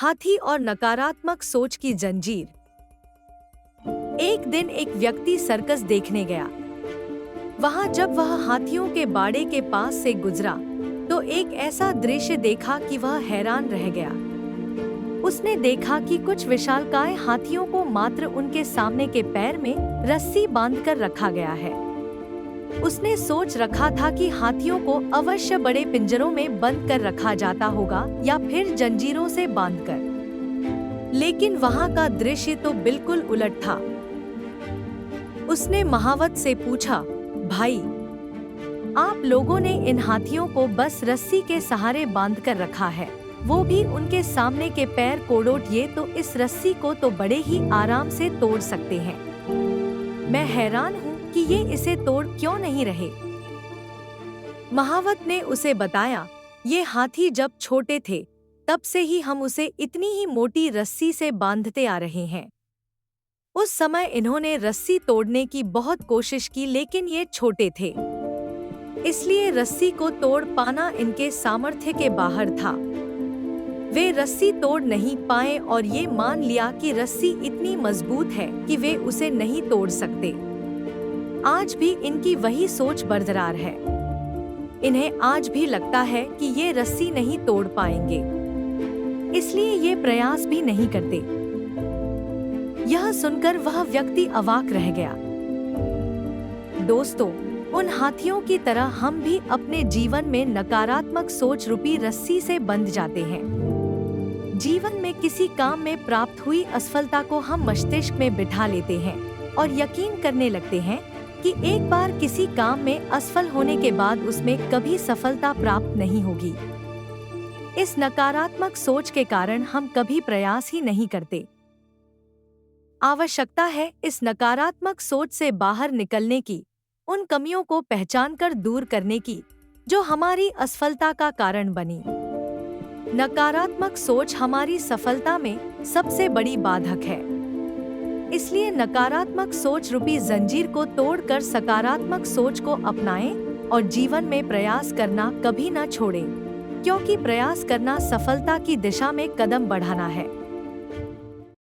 हाथी और नकारात्मक सोच की जंजीर। एक दिन एक व्यक्ति सर्कस देखने गया। वहां जब वह हाथियों के बाड़े के पास से गुजरा तो एक ऐसा दृश्य देखा कि वह हैरान रह गया। उसने देखा कि कुछ विशालकाय हाथियों को मात्र उनके सामने के पैर में रस्सी बांधकर रखा गया है। उसने सोच रखा था कि हाथियों को अवश्य बड़े पिंजरों में बंद कर रखा जाता होगा या फिर जंजीरों से बांधकर। लेकिन वहां का दृश्य तो बिल्कुल उलट था। उसने महावत से पूछा, भाई, आप लोगों ने इन हाथियों को बस रस्सी के सहारे बांध कर रखा है, वो भी उनके सामने के पैर कोड़ोट। ये तो इस रस्सी को तो बड़े ही आराम से तोड़ सकते हैं। मैं हैरान हूँ कि ये इसे तोड़ क्यों नहीं रहे। महावत ने उसे बताया, ये हाथी जब छोटे थे तब से ही हम उसे इतनी ही मोटी रस्सी से बांधते आ रहे हैं। उस समय इन्होंने रस्सी तोड़ने की बहुत कोशिश की, लेकिन ये छोटे थे, इसलिए रस्सी को तोड़ पाना इनके सामर्थ्य के बाहर था। वे रस्सी तोड़ नहीं पाए और ये मान लिया कि रस्सी इतनी मजबूत है कि वे उसे नहीं तोड़ सकते। आज भी इनकी वही सोच बरकरार है। इन्हें आज भी लगता है कि ये रस्सी नहीं तोड़ पाएंगे, इसलिए ये प्रयास भी नहीं करते। यह सुनकर वह व्यक्ति अवाक रह गया। दोस्तों, उन हाथियों की तरह हम भी अपने जीवन में नकारात्मक सोच रूपी रस्सी से बंध जाते हैं। जीवन में किसी काम में प्राप्त हुई असफलता को हम मस्तिष्क में बिठा लेते हैं और यकीन करने लगते हैं कि एक बार किसी काम में असफल होने के बाद उसमें कभी सफलता प्राप्त नहीं होगी। इस नकारात्मक सोच के कारण हम कभी प्रयास ही नहीं करते। आवश्यकता है इस नकारात्मक सोच से बाहर निकलने की, उन कमियों को पहचानकर दूर करने की जो हमारी असफलता का कारण बनी। नकारात्मक सोच हमारी सफलता में सबसे बड़ी बाधक है। इसलिए नकारात्मक सोच रूपी जंजीर को तोड़कर सकारात्मक सोच को अपनाएं और जीवन में प्रयास करना कभी न छोड़ें, क्योंकि प्रयास करना सफलता की दिशा में कदम बढ़ाना है।